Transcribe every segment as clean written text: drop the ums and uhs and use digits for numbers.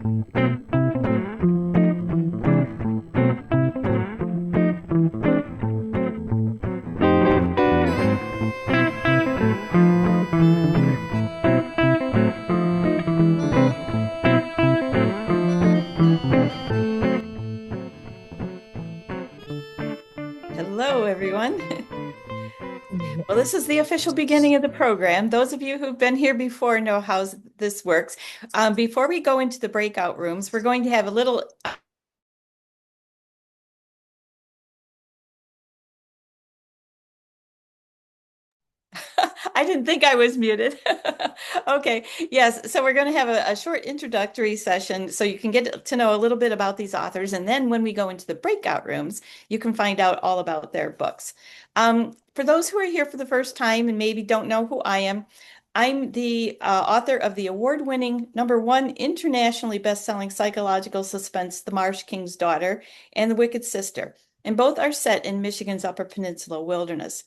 Hello, everyone. Well, this is the official beginning of the program. Those of you who've been here before know how this works. Before we go into the breakout rooms, we're going to have a little. I didn't think I was muted. Okay, yes. So we're going to have a short introductory session so you can get to know a little bit about these authors. And then when we go into the breakout rooms, you can find out all about their books. For those who are here for the first time and maybe don't know who I am, I'm the author of the award-winning #1 internationally best-selling psychological suspense, The Marsh King's Daughter and The Wicked Sister. And both are set in Michigan's Upper Peninsula wilderness.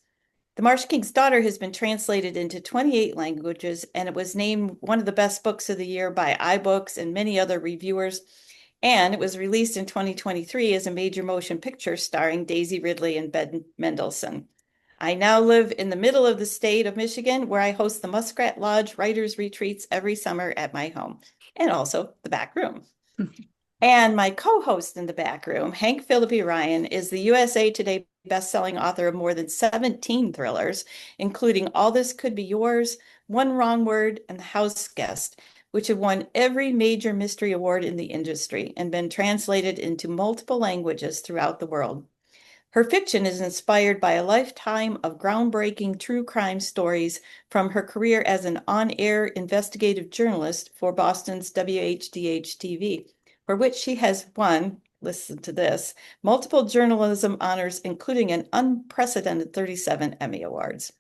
The Marsh King's Daughter has been translated into 28 languages, and it was named one of the best books of the year by iBooks and many other reviewers. And it was released in 2023 as a major motion picture starring Daisy Ridley and Ben Mendelsohn. I now live in the middle of the state of Michigan, where I host the Muskrat Lodge Writers Retreats every summer at my home, and also the back room. And my co-host in the back room, Hank Philippi Ryan, is the USA Today best-selling author of more than 17 thrillers, including All This Could Be Yours, One Wrong Word, and The House Guest, which have won every major mystery award in the industry and been translated into multiple languages throughout the world. Her fiction is inspired by a lifetime of groundbreaking true crime stories from her career as an on-air investigative journalist for Boston's WHDH-TV, for which she has won, listen to this, multiple journalism honors, including an unprecedented 37 Emmy Awards.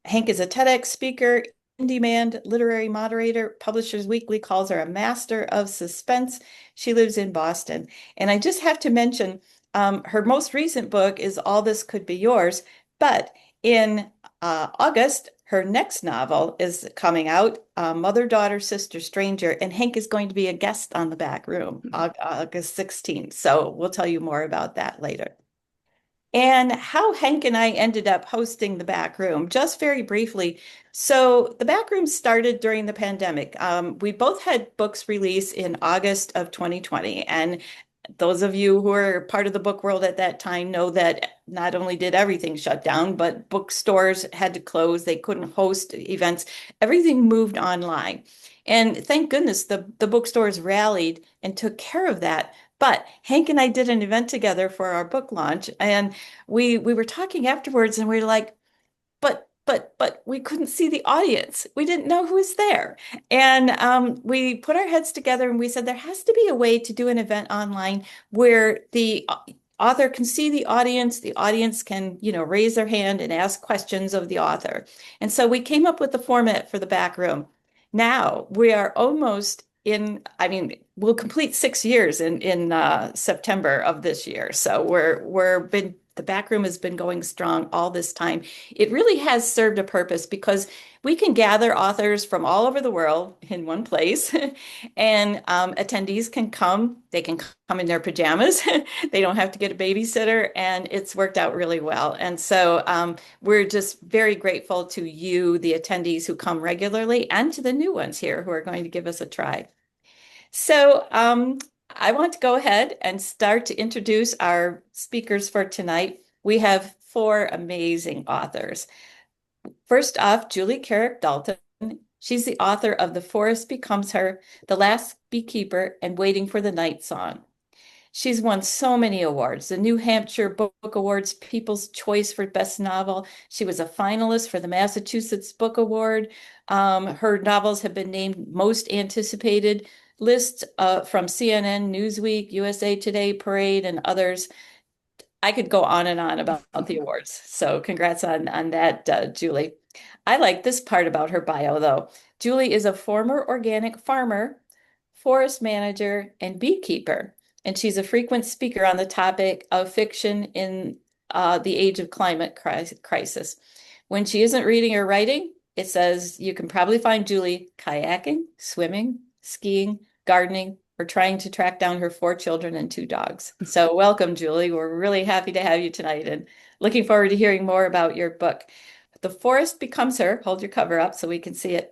Hank is a TEDx speaker, in-demand literary moderator. Publishers Weekly calls her a master of suspense. She lives in Boston. And I just have to mention, her most recent book is All This Could Be Yours, but in August, her next novel is coming out, Mother, Daughter, Sister, Stranger, and Hank is going to be a guest on the back room, August 16th. So we'll tell you more about that later. And how Hank and I ended up hosting the back room, just very briefly. So the back room started during the pandemic. We both had books released in August of 2020. And those of you who were part of the book world at that time know that not only did everything shut down, but bookstores had to close. They couldn't host events. Everything moved online. And thank goodness the bookstores rallied and took care of that. But Hank and I did an event together for our book launch, and we were talking afterwards, and we were like, but we couldn't see the audience. We didn't know who was there. And we put our heads together and we said there has to be a way to do an event online where the author can see the audience can, raise their hand and ask questions of the author. And so we came up with the format for the back room. Now we are almost we'll complete 6 years in September of this year. So the back room has been going strong all this time. It really has served a purpose because we can gather authors from all over the world in one place, and attendees can come. They can come in their pajamas. They don't have to get a babysitter, and it's worked out really well. And so we're just very grateful to you, the attendees who come regularly, and to the new ones here who are going to give us a try. So I want to go ahead and start to introduce our speakers for tonight. We have four amazing authors. First off, Julie Carrick Dalton. She's the author of The Forest Becomes Her, The Last Beekeeper, and Waiting for the Night Song. She's won so many awards, the New Hampshire Book Awards, People's Choice for Best Novel. She was a finalist for the Massachusetts Book Award. Her novels have been named most anticipated lists from CNN, Newsweek, USA Today, Parade, and others. I could go on and on about the awards. So congrats on that, Julie. I like this part about her bio, though. Julie is a former organic farmer, forest manager, and beekeeper. And she's a frequent speaker on the topic of fiction in the age of climate crisis. When she isn't reading or writing, it says you can probably find Julie kayaking, swimming, skiing, gardening, or trying to track down her 4 children and 2 dogs. So welcome, Julie. We're really happy to have you tonight and looking forward to hearing more about your book. The Forest Becomes Her. Hold your cover up so we can see it.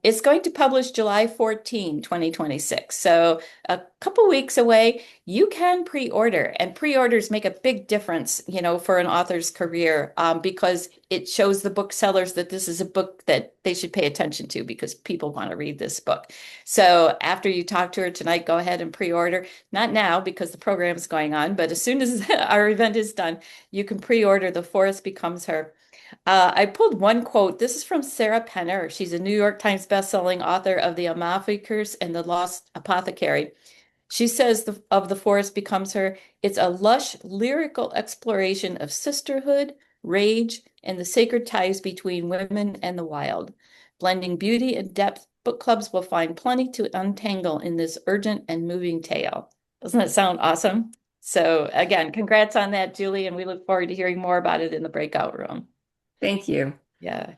It's going to publish July 14, 2026. So a couple weeks away. You can pre-order, and pre-orders make a big difference, for an author's career, because it shows the booksellers that this is a book that they should pay attention to because people want to read this book. So after you talk to her tonight, go ahead and pre-order. Not now because the program is going on, but as soon as our event is done, you can pre-order The Forest Becomes Her. I pulled one quote. This is from Sarah Penner. She's a New York Times bestselling author of The Amalfi Curse and The Lost Apothecary. She says of The Forest Becomes Her, it's a lush lyrical exploration of sisterhood, rage, and the sacred ties between women and the wild. Blending beauty and depth, book clubs will find plenty to untangle in this urgent and moving tale. Doesn't that sound awesome? So again, congrats on that, Julie, and we look forward to hearing more about it in the breakout room. Thank you. Yeah.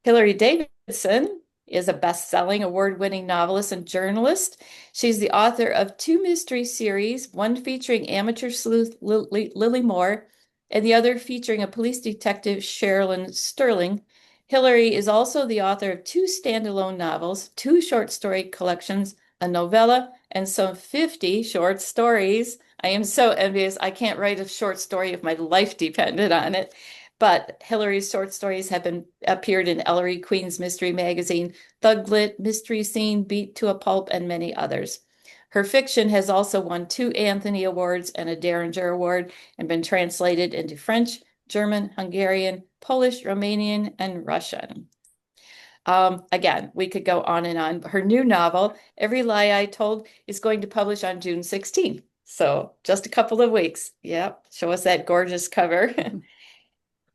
Hilary Davidson is a best-selling, award-winning novelist and journalist. She's the author of 2 mystery series, one featuring amateur sleuth Lily Moore, and the other featuring a police detective, Sherilyn Sterling. Hilary is also the author of 2 standalone novels, 2 short story collections, a novella, and some 50 short stories. I am so envious. I can't write a short story if my life depended on it. But Hilary's short stories have appeared in Ellery Queen's Mystery Magazine, Thuglit, Mystery Scene, Beat to a Pulp, and many others. Her fiction has also won 2 Anthony Awards and a Derringer Award and been translated into French, German, Hungarian, Polish, Romanian, and Russian. Again, we could go on and on. Her new novel, Every Lie I Told, is going to publish on June 16th. So just a couple of weeks. Yep. Show us that gorgeous cover.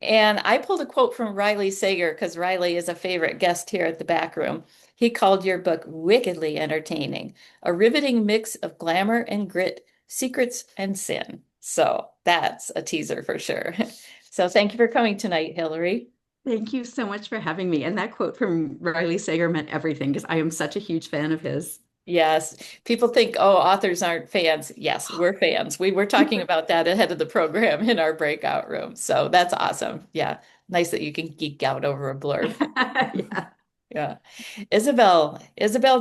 And I pulled a quote from Riley Sager because Riley is a favorite guest here at the back room. He called your book wickedly entertaining, a riveting mix of glamour and grit, secrets and sin. So that's a teaser for sure. So thank you for coming tonight, Hilary. Thank you so much for having me. And that quote from Riley Sager meant everything because I am such a huge fan of his. Yes, people think, oh, authors aren't fans. Yes, we're fans. We were talking about that ahead of the program in our breakout room. So that's awesome. Yeah, nice that you can geek out over a blurb. Yeah. Yeah. Isabel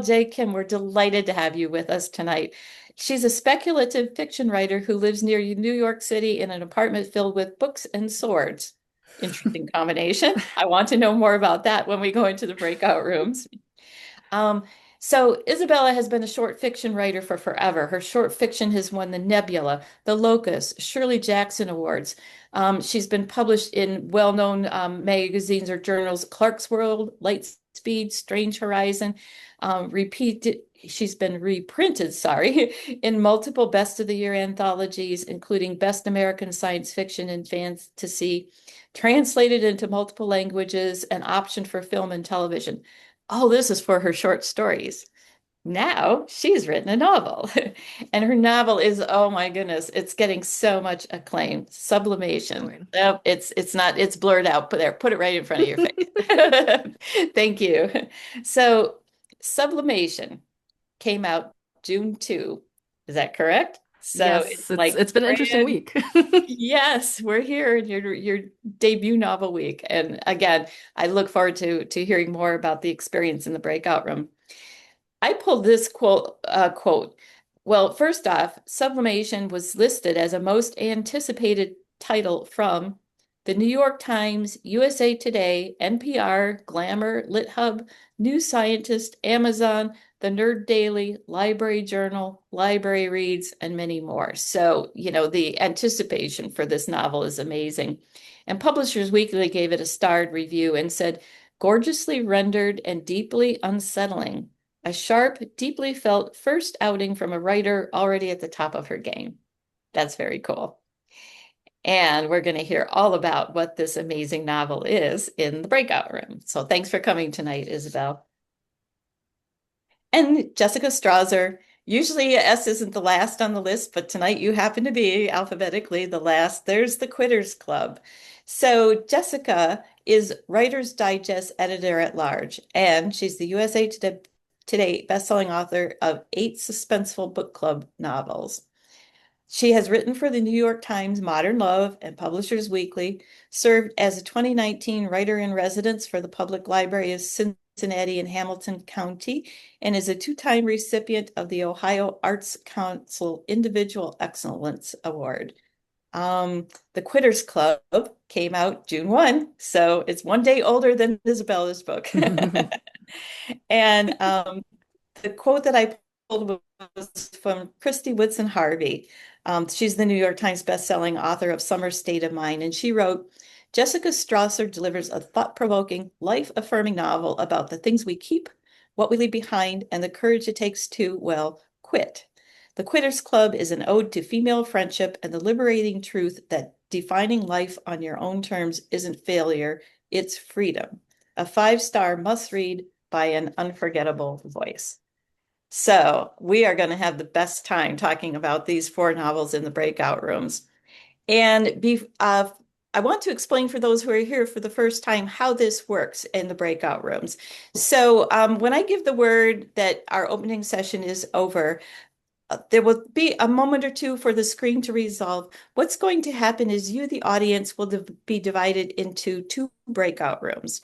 J. Kim, we're delighted to have you with us tonight. She's a speculative fiction writer who lives near New York City in an apartment filled with books and swords. Interesting combination. I want to know more about that when we go into the breakout rooms. Um, so Isabella has been a short fiction writer for forever. Her short fiction has won the Nebula, the Locust, Shirley Jackson Awards. She's been published in well-known magazines or journals, Clark's World, Lightspeed, Strange Horizon. She's been reprinted, sorry, in multiple Best of the Year anthologies, including Best American Science Fiction and Fantasy, translated into multiple languages, and optioned for film and television. Oh, this is for her short stories. Now she's written a novel. And her novel is, oh my goodness, it's getting so much acclaim. Sublimation. Oh, it's not, it's blurred out. Put it right in front of your face. Thank you. So Sublimation came out June 2. Is that correct? So Yes, it's like it's been an interesting week. yes, we're here in your debut novel week. And again, I look forward to hearing more about the experience in the breakout room. I pulled this quote. Well, first off, Sublimation was listed as a most anticipated title from the New York Times, USA Today, NPR, Glamour, LitHub, New Scientist, Amazon, the Nerd Daily, Library Journal, Library Reads, and many more. So, the anticipation for this novel is amazing. And Publishers Weekly gave it a starred review and said, gorgeously rendered and deeply unsettling. A sharp, deeply felt first outing from a writer already at the top of her game. That's very cool. And we're going to hear all about what this amazing novel is in the breakout room. So thanks for coming tonight, Isabel. And Jessica Strawser. Usually S isn't the last on the list, but tonight you happen to be alphabetically the last. There's the Quitters Club. So Jessica is Writer's Digest editor at large, and she's the USA to date best-selling author of 8 suspenseful book club novels. She has written for the New York Times, Modern Love, and Publishers Weekly, served as a 2019 writer in residence for the Public Library of Cincinnati and Hamilton County, and is a two-time recipient of the Ohio Arts Council Individual Excellence Award. The Quitters Club came out June 1, so it's one day older than Isabella's book. And the quote that I pulled was from Christy Whitson Harvey. She's the New York Times bestselling author of Summer State of Mind, and she wrote, Jessica Strawser delivers a thought-provoking, life-affirming novel about the things we keep, what we leave behind, and the courage it takes to, well, quit. The Quitters Club is an ode to female friendship and the liberating truth that defining life on your own terms isn't failure, it's freedom. A 5-star must-read by an unforgettable voice. So we are going to have the best time talking about these 4 novels in the breakout rooms. And I want to explain for those who are here for the first time how this works in the breakout rooms. So when I give the word that our opening session is over, there will be a moment or two for the screen to resolve. What's going to happen is you, the audience, will be divided into 2 breakout rooms.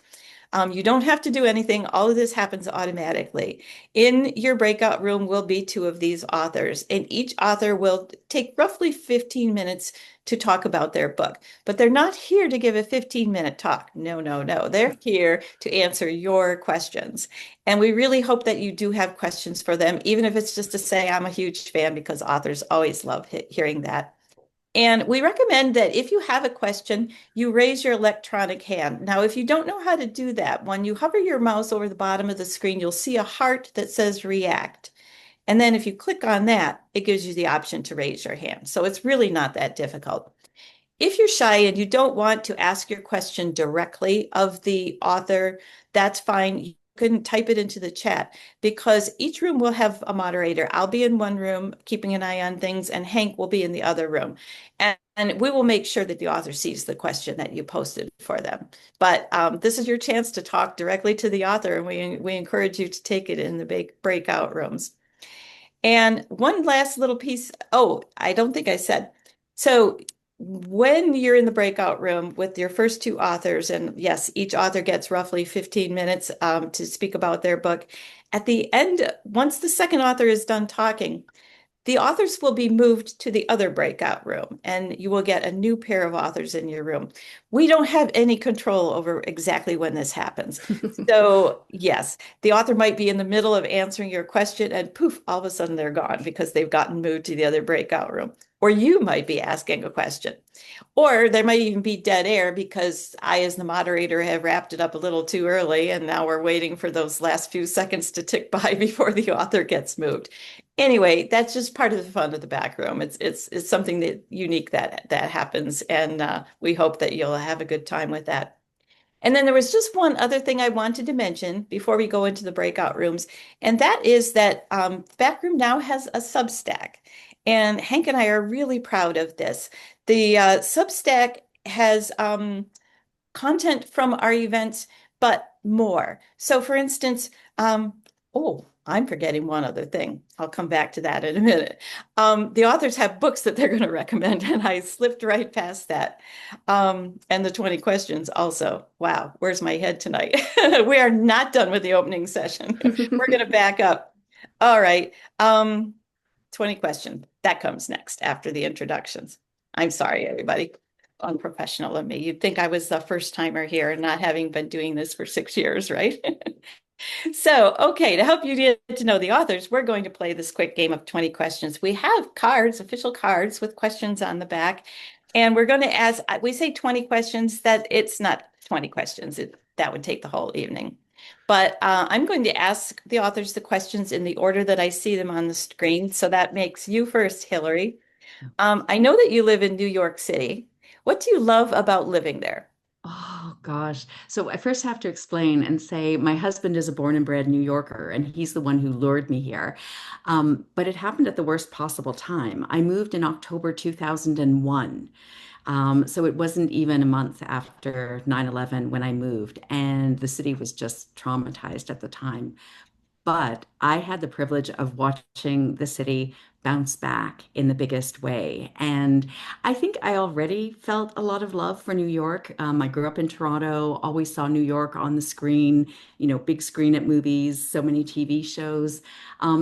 You don't have to do anything. All of this happens automatically. In your breakout room will be 2 of these authors, and each author will take roughly 15 minutes to talk about their book. But they're not here to give a 15-minute talk. No, no, no. They're here to answer your questions. And we really hope that you do have questions for them, even if it's just to say, I'm a huge fan, because authors always love hearing that. And we recommend that if you have a question, you raise your electronic hand. Now, if you don't know how to do that, when you hover your mouse over the bottom of the screen, you'll see a heart that says react. And then if you click on that, it gives you the option to raise your hand. So it's really not that difficult. If you're shy and you don't want to ask your question directly of the author, that's fine. You can type it into the chat, because each room will have a moderator. I'll be in one room keeping an eye on things, and Hank will be in the other room. And we will make sure that the author sees the question that you posted for them. But this is your chance to talk directly to the author, and we encourage you to take it in the breakout rooms. And one last little piece. Oh, I don't think I said. So when you're in the breakout room with your first 2 authors, and yes, each author gets roughly 15 minutes to speak about their book. At the end, once the second author is done talking, the authors will be moved to the other breakout room, and you will get a new pair of authors in your room. We don't have any control over exactly when this happens. So yes, the author might be in the middle of answering your question, and poof, all of a sudden they're gone because they've gotten moved to the other breakout room. Or you might be asking a question. Or there might even be dead air because I, as the moderator, have wrapped it up a little too early, and now we're waiting for those last few seconds to tick by before the author gets moved. Anyway, that's just part of the fun of the back room. It's something that unique that happens, and we hope that you'll have a good time with that. And then there was just one other thing I wanted to mention before we go into the breakout rooms, and that is that Backroom now has a Substack. And Hank and I are really proud of this. The Substack has content from our events, but more. So for instance, oh, I'm forgetting one other thing. I'll come back to that in a minute. The authors have books that they're going to recommend, and I slipped right past that. And the 20 questions also. Wow, where's my head tonight? We are not done with the opening session. We're going to back up. All right. 20 questions. That comes next after the introductions. I'm sorry, everybody. Unprofessional of me. You'd think I was the first timer here, not having been doing this for 6 years, right? So, okay, to help you get to know the authors, we're going to play this quick game of 20 questions. We have cards, official cards with questions on the back, and we're going to ask, we say 20 questions, that it's not 20 questions. That would take the whole evening. But I'm going to ask the authors the questions in the order that I see them on the screen. So that makes you first, Hilary. I know that you live in New York City. What do you love about living there? Oh gosh. So I first have to explain and say my husband is a born and bred New Yorker, and he's the one who lured me here. But it happened at the worst possible time. I moved in October 2001. So it wasn't even a month after 9/11 when I moved, and the city was just traumatized at the time. but I had the privilege of watching the city bounce back in the biggest way. And I think I already felt a lot of love for New York. I grew up in Toronto, always saw New York on the screen, big screen at movies, so many TV shows.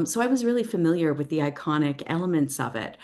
So I was really familiar with the iconic elements of it.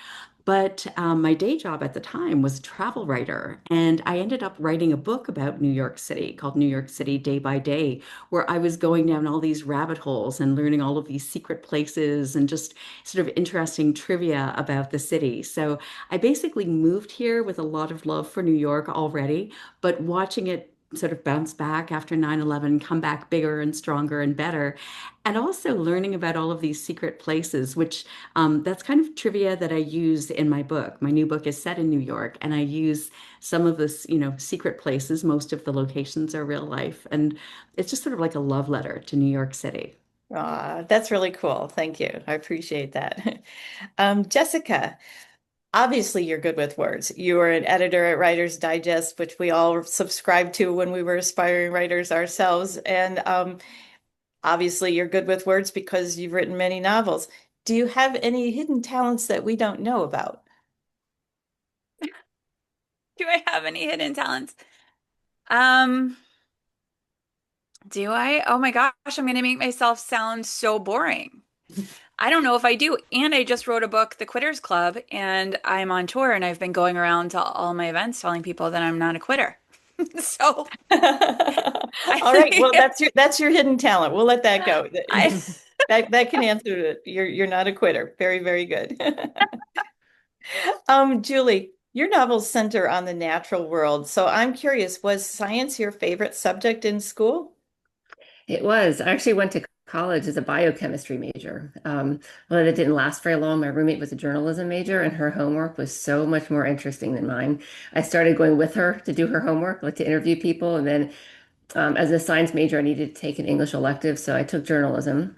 But my day job at the time was a travel writer, and I ended up writing a book about New York City called New York City Day by Day, where I was going down all these rabbit holes and learning all of these secret places and just sort of interesting trivia about the city. So I basically moved here with a lot of love for New York already, but watching it sort of bounce back after 9/11, come back bigger and stronger and better, and also learning about all of these secret places, which that's kind of trivia that I use in my book. My new book is set in New York, and I use some of this, secret places. Most of the locations are real life, and it's just sort of like a love letter to New York City. That's really cool. Thank you. I appreciate that. Jessica, obviously you're good with words. You were an editor at Writer's Digest, which we all subscribed to when we were aspiring writers ourselves. And obviously you're good with words because you've written many novels. Do you have any hidden talents that we don't know about? Do I have any hidden talents? Um, do I? Oh my gosh, I'm gonna make myself sound so boring. I don't know if I do. And I just wrote a book, The Quitters Club, and I'm on tour and I've been going around to all my events telling people that I'm not a quitter. So All right. Well, I, that's your hidden talent. We'll let that go. I That can answer it. You're not a quitter. Very, very good. Julie, your novels center on the natural world. So I'm curious, was science your favorite subject in school? It was. I actually went to college as a biochemistry major. Although that didn't last very long, my roommate was a journalism major, and her homework was so much more interesting than mine. I started going with her to do her homework, like to interview people, and then as a science major, I needed to take an English elective, so I took journalism.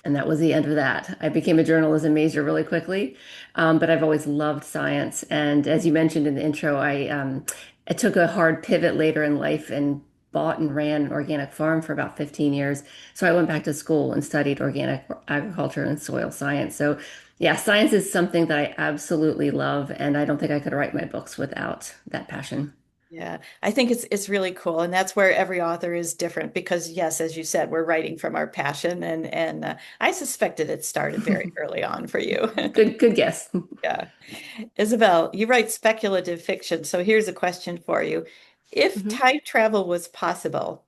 And that was the end of that. I became a journalism major really quickly, but I've always loved science. And as you mentioned in the intro, I took a hard pivot later in life and bought and ran an organic farm for about 15 years. So I went back to school and studied organic agriculture and soil science. So yeah, science is something that I absolutely love, and I don't think I could write my books without that passion. Yeah, I think it's really cool, and that's where every author is different because, yes, as you said, we're writing from our passion, and I suspected it started very early on for you. Good guess. Yeah. Isabel, you write speculative fiction, so here's a question for you. If Mhm. time travel was possible,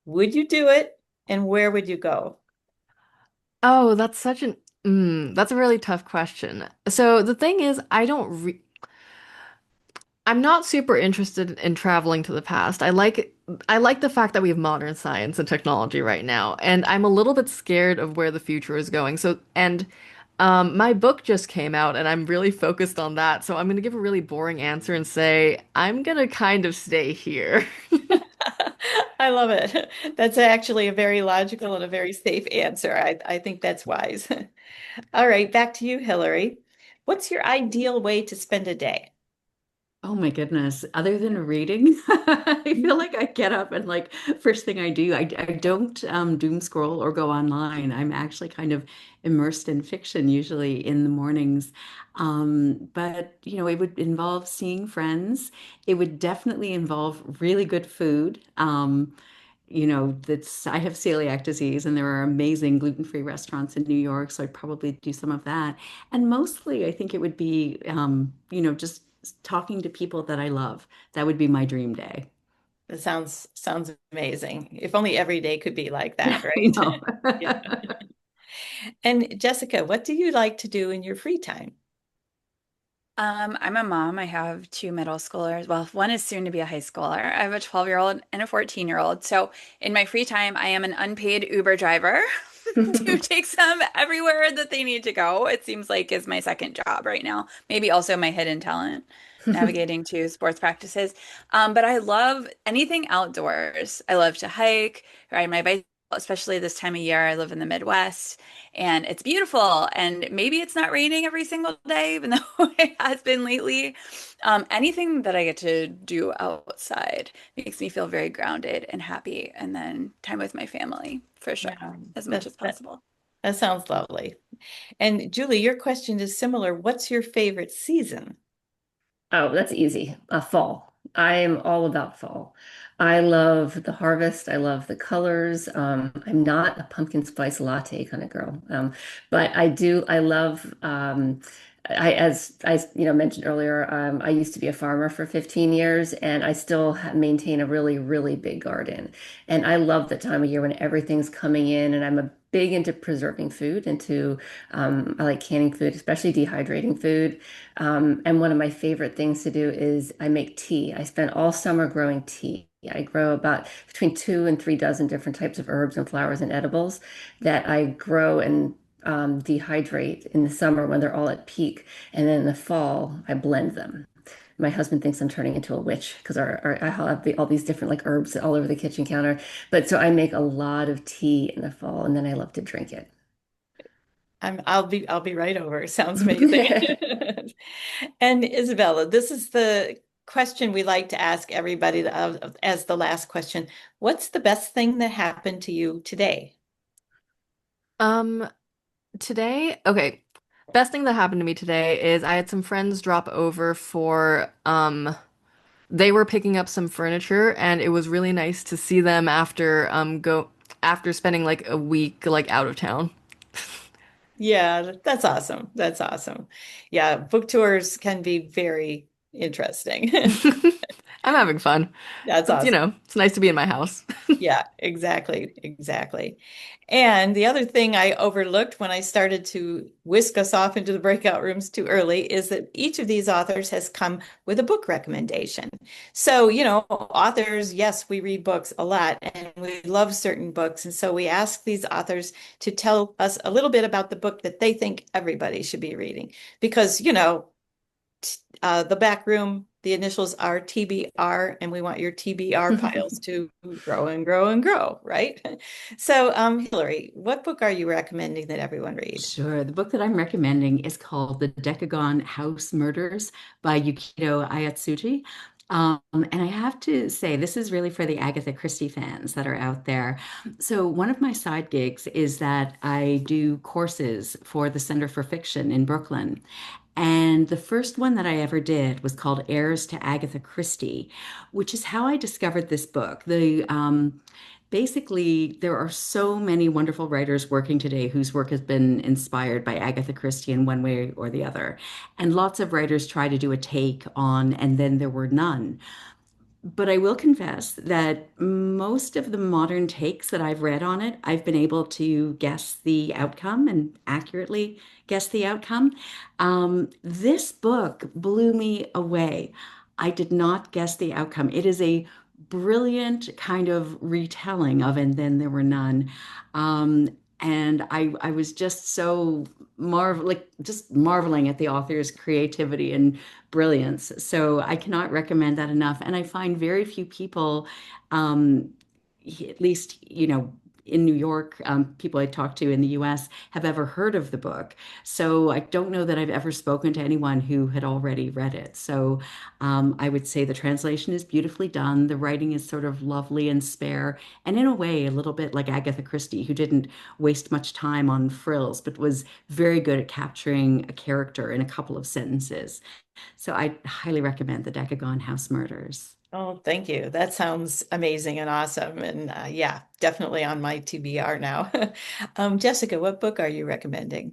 would you do it, and where would you go? Oh, that's a really tough question. So the thing is, I'm not super interested in traveling to the past. I like the fact that we have modern science and technology right now, and I'm a little bit scared of where the future is going. My book just came out, and I'm really focused on that. So I'm going to give a really boring answer and say I'm going to kind of stay here. I love it. That's actually a very logical and a very safe answer. I think that's wise. All right, back to you, Hilary. What's your ideal way to spend a day? Oh my goodness. Other than reading, I feel like I get up and like first thing I do, I don't doom scroll or go online. I'm actually kind of immersed in fiction usually in the mornings. But it would involve seeing friends. It would definitely involve really good food. That's I have celiac disease and there are amazing gluten-free restaurants in New York, so I'd probably do some of that. And mostly I think it would be just talking to people that I love. That would be my dream day. That sounds amazing. If only every day could be like that, I right? know. Yeah. And Jessica, what do you like to do in your free time? I'm a mom. I have two middle schoolers. Well, one is soon to be a high schooler. I have a 12-year-old and a 14-year-old. So in my free time, I am an unpaid Uber driver who takes them everywhere that they need to go. It seems like is my second job right now. Maybe also my hidden talent, navigating to sports practices. But I love anything outdoors. I love to hike, ride my bike, especially this time of year. I live in the Midwest and it's beautiful. And maybe it's not raining every single day, even though it has been lately. Anything that I get to do outside makes me feel very grounded and happy. And then time with my family. for sure, Yeah, as much that, as that possible. that sounds lovely. And Julie, your question is similar. What's your favorite season? Oh, that's easy. Fall. I am all about fall. I love the harvest. I love the colors. I'm not a pumpkin spice latte kind of girl, but I do. I love. As I, mentioned earlier, I used to be a farmer for 15 years, and I still maintain a really, really big garden. And I love the time of year when everything's coming in, and I'm a big into preserving food, I like canning food, especially dehydrating food. And one of my favorite things to do is I make tea. I spend all summer growing tea. I grow about between 2 and 3 dozen different types of herbs and flowers and edibles that I grow and dehydrate in the summer when they're all at peak. And then in the fall, I blend them. My husband thinks I'm turning into a witch because I have all these different like herbs all over the kitchen counter. But so I make a lot of tea in the fall and then I love to drink it. I'll be right over. Sounds amazing. And Isabella, this is the question we like to ask everybody as the last question. What's the best thing that happened to you today? Um, Today, okay. Best thing that happened to me today is I had some friends drop over for they were picking up some furniture and it was really nice to see them after spending like a week like out of town. Yeah, that's awesome. That's awesome. Yeah, book tours can be very interesting. I'm having fun. That's But, awesome. it's nice to be in my house. Yeah, exactly, exactly. And the other thing I overlooked when I started to whisk us off into the breakout rooms too early is that each of these authors has come with a book recommendation. So, authors, yes, we read books a lot and we love certain books. And so we ask these authors to tell us a little bit about the book that they think everybody should be reading. Because, the back room, the initials are TBR, and we want your TBR piles to grow and grow and grow, right? So, Hilary, what book are you recommending that everyone read? Sure. The book that I'm recommending is called The Decagon House Murders by Yukito Ayatsuji. And I have to say, this is really for the Agatha Christie fans that are out there. So, one of my side gigs is that I do courses for the Center for Fiction in Brooklyn. And the first one that I ever did was called Heirs to Agatha Christie, which is how I discovered this book. Basically, there are so many wonderful writers working today whose work has been inspired by Agatha Christie in one way or the other. And lots of writers try to do a take on, and then there were none. But I will confess that most of the modern takes that I've read on it, I've been able to guess the outcome and accurately guess the outcome. This book blew me away. I did not guess the outcome. It is a brilliant kind of retelling of And Then There Were None. Um, and I was just so just marveling at the author's creativity and brilliance. So I cannot recommend that enough. And I find very few people, um, at least, in New York, people I talk to in the US have ever heard of the book. So I don't know that I've ever spoken to anyone who had already read it. So I would say the translation is beautifully done. The writing is sort of lovely and spare, and in a way, a little bit like Agatha Christie, who didn't waste much time on frills, but was very good at capturing a character in a couple of sentences. So I highly recommend The Decagon House Murders. Oh, thank you. That sounds amazing and awesome. And yeah, definitely on my TBR now. Jessica, what book are you recommending?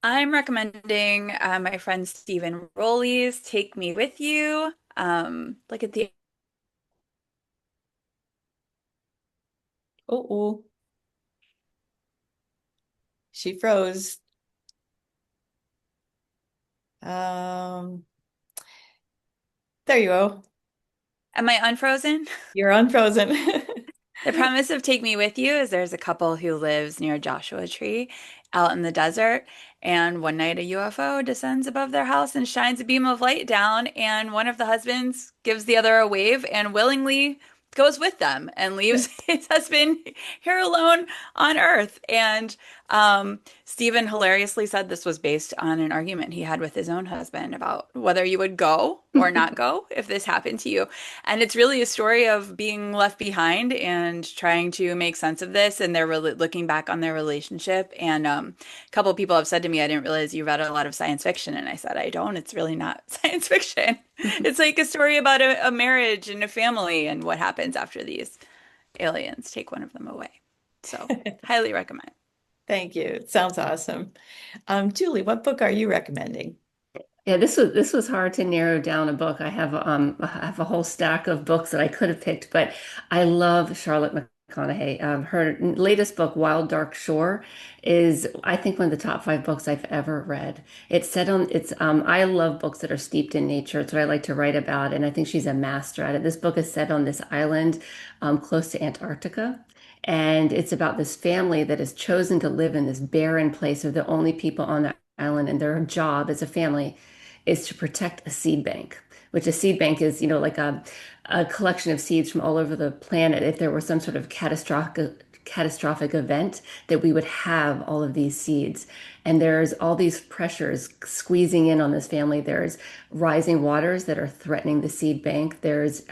I'm recommending my friend Stephen Rowley's Take Me With You. Like at the Oh, oh, she froze. Um, there you go. Am I unfrozen? You're unfrozen. The premise of Take Me With You is there's a couple who lives near a Joshua Tree out in the desert, and one night a UFO descends above their house and shines a beam of light down, and one of the husbands gives the other a wave and willingly goes with them and leaves his husband here alone on Earth. And Stephen hilariously said this was based on an argument he had with his own husband about whether you would go or not go if this happened to you. And it's really a story of being left behind and trying to make sense of this. And they're really looking back on their relationship. And a couple of people have said to me, I didn't realize you read a lot of science fiction. And I said, I don't. It's really not science fiction. It's like a story about a marriage and a family and what happens after these aliens take one of them away. So, highly recommend. Thank you. It sounds awesome. Julie, what book are you recommending? Yeah, this was hard to narrow down a book. I have a whole stack of books that I could have picked, but I love Charlotte McConaughey. Her latest book, Wild Dark Shore, is I think one of the top 5 books I've ever read. It's set on it's I love books that are steeped in nature. It's what I like to write about, and I think she's a master at it. This book is set on this island close to Antarctica. And it's about this family that has chosen to live in this barren place. They're the only people on the island, and their job as a family is to protect a seed bank, which a seed bank is, like a collection of seeds from all over the planet. If there were some sort of catastrophic event, that we would have all of these seeds. And there's all these pressures squeezing in on this family. There's rising waters that are threatening the seed bank. There's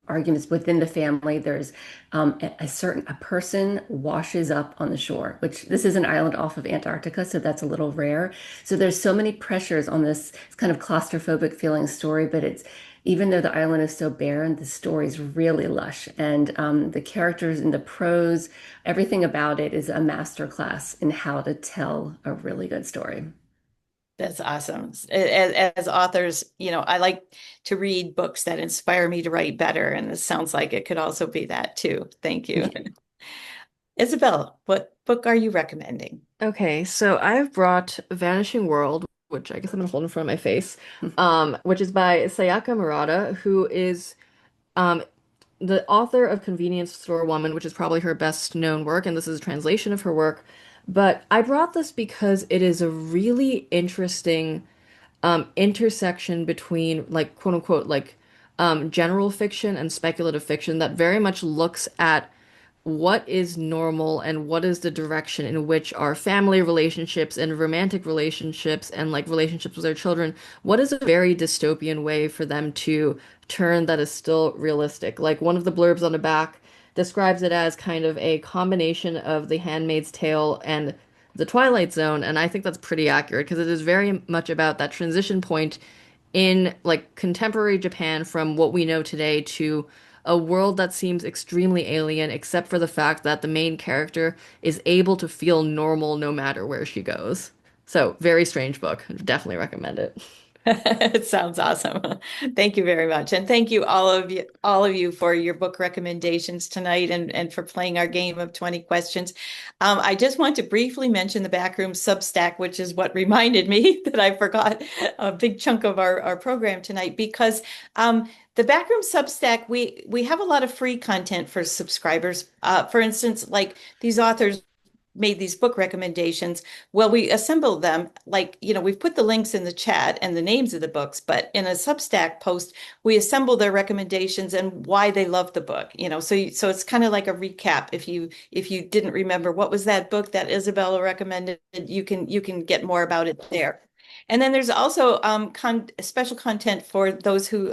arguments within the family. There's a person washes up on the shore, which this is an island off of Antarctica, so that's a little rare. So there's so many pressures on this kind of claustrophobic feeling story, but it's even though the island is so barren, the story's really lush, and the characters and the prose, everything about it is a masterclass in how to tell a really good story. That's awesome. As authors, I like to read books that inspire me to write better, and it sounds like it could also be that too. Thank you. Isabel, what book are you recommending? Okay, so I've brought Vanishing World, which I guess I'm gonna hold in front of my face, which is by Sayaka Murata, who is um, the author of Convenience Store Woman, which is probably her best known work, and this is a translation of her work. But I brought this because it is a really interesting intersection between like quote unquote like general fiction and speculative fiction that very much looks at what is normal and what is the direction in which our family relationships and romantic relationships and like relationships with our children, what is a very dystopian way for them to turn that is still realistic. Like one of the blurbs on the back describes it as kind of a combination of The Handmaid's Tale and The Twilight Zone, and I think that's pretty accurate because it is very much about that transition point in like contemporary Japan from what we know today to a world that seems extremely alien, except for the fact that the main character is able to feel normal no matter where she goes. So, very strange book. Definitely recommend it. It sounds awesome. Thank you very much. And thank you all of you for your book recommendations tonight and for playing our game of 20 questions. I just want to briefly mention the Backroom Substack, which is what reminded me that I forgot a big chunk of our program tonight because the Backroom Substack, we have a lot of free content for subscribers. For instance, like these authors made these book recommendations. Well, we assembled them we've put the links in the chat and the names of the books, but in a Substack post, we assemble their recommendations and why they love the book. So it's kind of like a recap. If you didn't remember what was that book that Isabella recommended, you can get more about it there. And then there's also special content for those who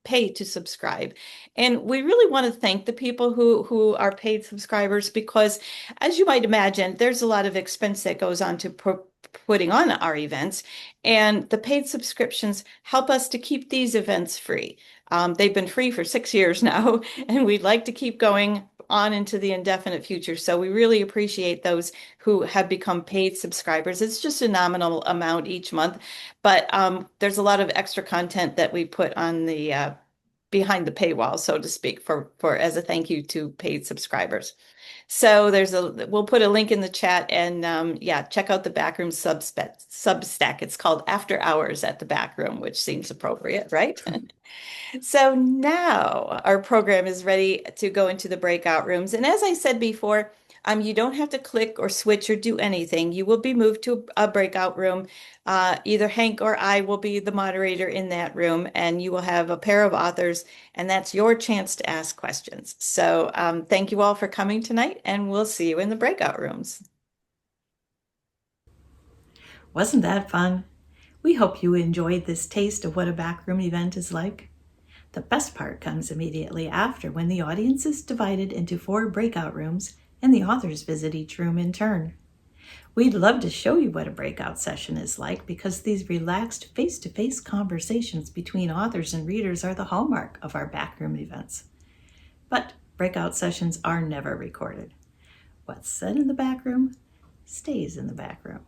pay to subscribe. And we really want to thank the people who are paid subscribers because, as you might imagine, there's a lot of expense that goes on to putting on our events. And the paid subscriptions help us to keep these events free. They've been free for 6 years now, and we'd like to keep going on into the indefinite future. So we really appreciate those who have become paid subscribers. It's just a nominal amount each month, but there's a lot of extra content that we put on the behind the paywall, so to speak, for as a thank you to paid subscribers. So we'll put a link in the chat and check out the Backroom Substack. It's called After Hours at the Backroom, which seems appropriate, right? So now our program is ready to go into the breakout rooms. And as I said before, You don't have to click or switch or do anything. You will be moved to a breakout room. Either Hank or I will be the moderator in that room, and you will have a pair of authors, and that's your chance to ask questions. So thank you all for coming tonight, and we'll see you in the breakout rooms. Wasn't that fun? We hope you enjoyed this taste of what a backroom event is like. The best part comes immediately after, when the audience is divided into 4 breakout rooms and the authors visit each room in turn. We'd love to show you what a breakout session is like, because these relaxed face-to-face conversations between authors and readers are the hallmark of our backroom events. But breakout sessions are never recorded. What's said in the backroom stays in the backroom.